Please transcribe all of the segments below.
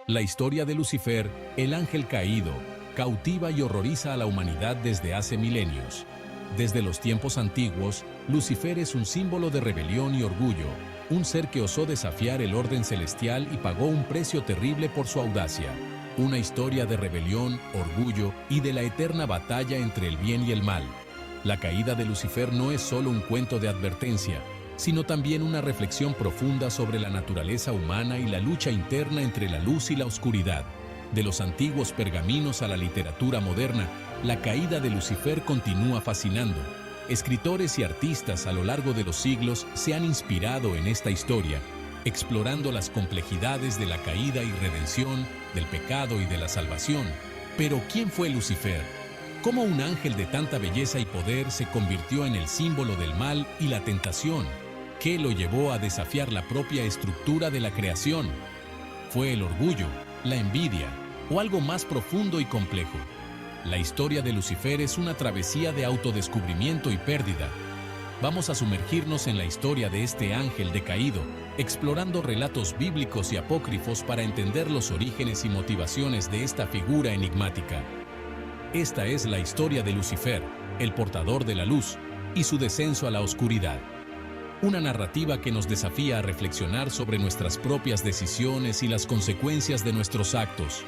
La historia de Lucifer, el ángel caído, cautiva y horroriza a la humanidad desde hace milenios. Desde los tiempos antiguos, Lucifer es un símbolo de rebelión y orgullo, un ser que osó desafiar el orden celestial y pagó un precio terrible por su audacia. Una historia de rebelión, orgullo y de la eterna batalla entre el bien y el mal. La caída de Lucifer no es solo un cuento de advertencia, sino también una reflexión profunda sobre la naturaleza humana y la lucha interna entre la luz y la oscuridad. De los antiguos pergaminos a la literatura moderna, la caída de Lucifer continúa fascinando. Escritores y artistas a lo largo de los siglos se han inspirado en esta historia, explorando las complejidades de la caída y redención, del pecado y de la salvación. Pero, ¿quién fue Lucifer? ¿Cómo un ángel de tanta belleza y poder se convirtió en el símbolo del mal y la tentación? ¿Qué lo llevó a desafiar la propia estructura de la creación? ¿Fue el orgullo, la envidia o algo más profundo y complejo? La historia de Lucifer es una travesía de autodescubrimiento y pérdida. Vamos a sumergirnos en la historia de este ángel decaído, explorando relatos bíblicos y apócrifos para entender los orígenes y motivaciones de esta figura enigmática. Esta es la historia de Lucifer, el portador de la luz, y su descenso a la oscuridad. Una narrativa que nos desafía a reflexionar sobre nuestras propias decisiones y las consecuencias de nuestros actos.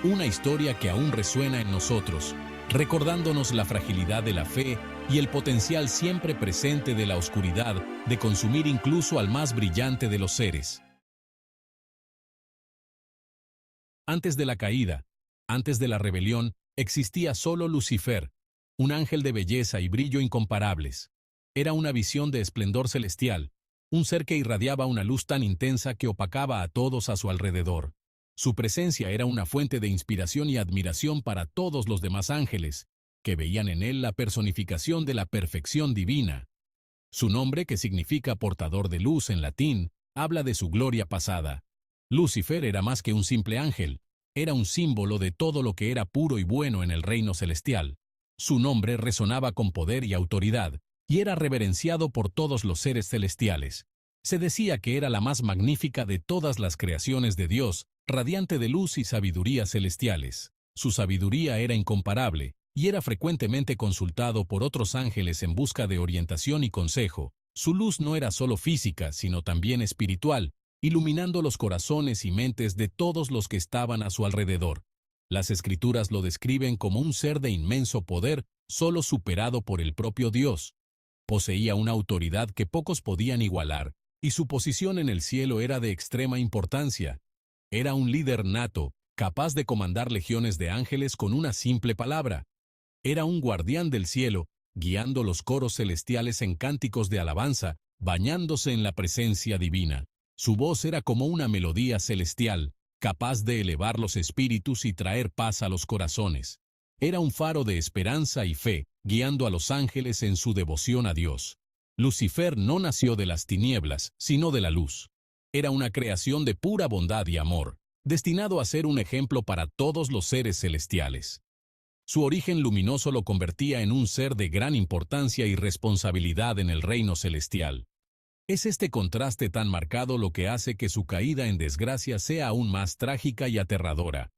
Una historia que aún resuena en nosotros, recordándonos la fragilidad de la fe y el potencial siempre presente de la oscuridad de consumir incluso al más brillante de los seres. Antes de la caída, antes de la rebelión, existía solo Lucifer, un ángel de belleza y brillo incomparables. Era una visión de esplendor celestial, un ser que irradiaba una luz tan intensa que opacaba a todos a su alrededor. Su presencia era una fuente de inspiración y admiración para todos los demás ángeles, que veían en él la personificación de la perfección divina. Su nombre, que significa portador de luz en latín, habla de su gloria pasada. Lucifer era más que un simple ángel, era un símbolo de todo lo que era puro y bueno en el reino celestial. Su nombre resonaba con poder y autoridad, y era reverenciado por todos los seres celestiales. Se decía que era la más magnífica de todas las creaciones de Dios, radiante de luz y sabiduría celestiales. Su sabiduría era incomparable, y era frecuentemente consultado por otros ángeles en busca de orientación y consejo. Su luz no era solo física, sino también espiritual, iluminando los corazones y mentes de todos los que estaban a su alrededor. Las Escrituras lo describen como un ser de inmenso poder, solo superado por el propio Dios. Poseía una autoridad que pocos podían igualar, y su posición en el cielo era de extrema importancia. Era un líder nato, capaz de comandar legiones de ángeles con una simple palabra. Era un guardián del cielo, guiando los coros celestiales en cánticos de alabanza, bañándose en la presencia divina. Su voz era como una melodía celestial, capaz de elevar los espíritus y traer paz a los corazones. Era un faro de esperanza y fe, guiando a los ángeles en su devoción a Dios. Lucifer no nació de las tinieblas, sino de la luz. Era una creación de pura bondad y amor, destinado a ser un ejemplo para todos los seres celestiales. Su origen luminoso lo convertía en un ser de gran importancia y responsabilidad en el reino celestial. Es este contraste tan marcado lo que hace que su caída en desgracia sea aún más trágica y aterradora.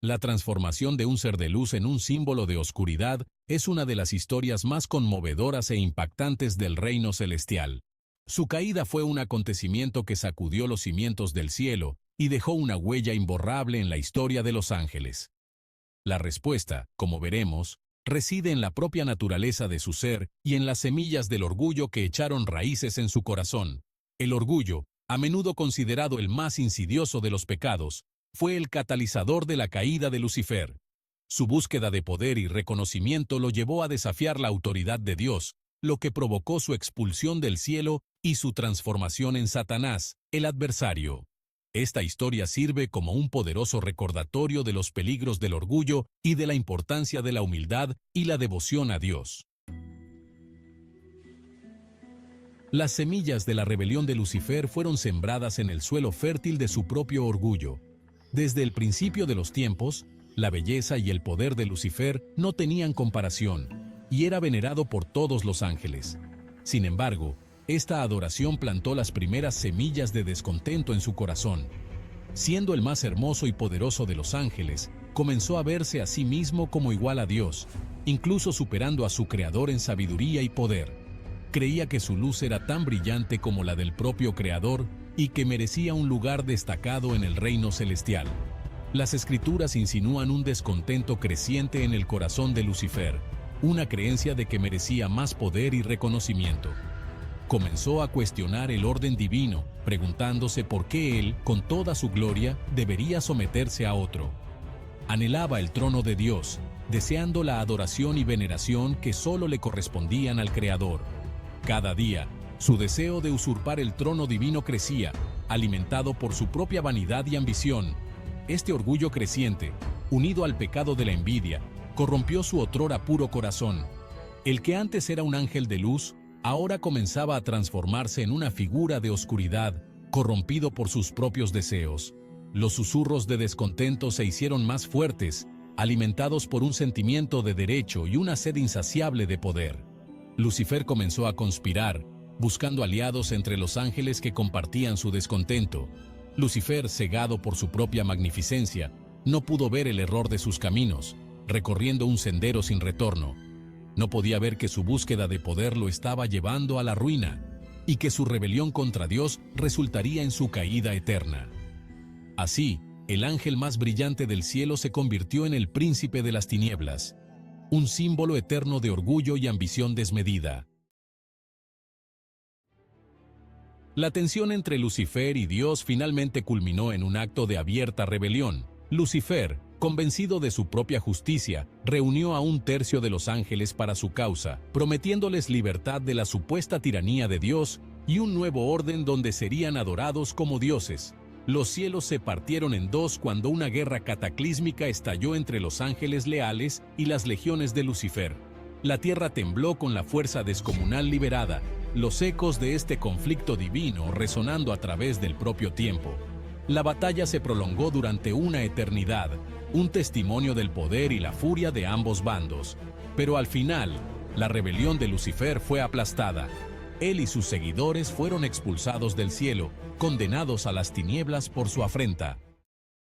La transformación de un ser de luz en un símbolo de oscuridad es una de las historias más conmovedoras e impactantes del reino celestial. Su caída fue un acontecimiento que sacudió los cimientos del cielo y dejó una huella imborrable en la historia de los ángeles. La respuesta, como veremos, reside en la propia naturaleza de su ser y en las semillas del orgullo que echaron raíces en su corazón. El orgullo, a menudo considerado el más insidioso de los pecados, fue el catalizador de la caída de Lucifer. Su búsqueda de poder y reconocimiento lo llevó a desafiar la autoridad de Dios, lo que provocó su expulsión del cielo y su transformación en Satanás, el adversario. Esta historia sirve como un poderoso recordatorio de los peligros del orgullo y de la importancia de la humildad y la devoción a Dios. Las semillas de la rebelión de Lucifer fueron sembradas en el suelo fértil de su propio orgullo. Desde el principio de los tiempos, la belleza y el poder de Lucifer no tenían comparación, y era venerado por todos los ángeles. Sin embargo, esta adoración plantó las primeras semillas de descontento en su corazón. Siendo el más hermoso y poderoso de los ángeles, comenzó a verse a sí mismo como igual a Dios, incluso superando a su Creador en sabiduría y poder. Creía que su luz era tan brillante como la del propio Creador y que merecía un lugar destacado en el reino celestial. Las Escrituras insinúan un descontento creciente en el corazón de Lucifer, una creencia de que merecía más poder y reconocimiento. Comenzó a cuestionar el orden divino, preguntándose por qué él, con toda su gloria, debería someterse a otro. Anhelaba el trono de Dios, deseando la adoración y veneración que solo le correspondían al Creador. Cada día, su deseo de usurpar el trono divino crecía, alimentado por su propia vanidad y ambición. Este orgullo creciente, unido al pecado de la envidia, corrompió su otrora puro corazón. El que antes era un ángel de luz, ahora comenzaba a transformarse en una figura de oscuridad, corrompido por sus propios deseos. Los susurros de descontento se hicieron más fuertes, alimentados por un sentimiento de derecho y una sed insaciable de poder. Lucifer comenzó a conspirar, buscando aliados entre los ángeles que compartían su descontento. Lucifer, cegado por su propia magnificencia, no pudo ver el error de sus caminos, recorriendo un sendero sin retorno. No podía ver que su búsqueda de poder lo estaba llevando a la ruina, y que su rebelión contra Dios resultaría en su caída eterna. Así, el ángel más brillante del cielo se convirtió en el príncipe de las tinieblas, un símbolo eterno de orgullo y ambición desmedida. La tensión entre Lucifer y Dios finalmente culminó en un acto de abierta rebelión. Lucifer, convencido de su propia justicia, reunió a un tercio de los ángeles para su causa, prometiéndoles libertad de la supuesta tiranía de Dios y un nuevo orden donde serían adorados como dioses. Los cielos se partieron en dos cuando una guerra cataclísmica estalló entre los ángeles leales y las legiones de Lucifer. La tierra tembló con la fuerza descomunal liberada, los ecos de este conflicto divino resonando a través del propio tiempo. La batalla se prolongó durante una eternidad, un testimonio del poder y la furia de ambos bandos. Pero al final, la rebelión de Lucifer fue aplastada. Él y sus seguidores fueron expulsados del cielo, condenados a las tinieblas por su afrenta.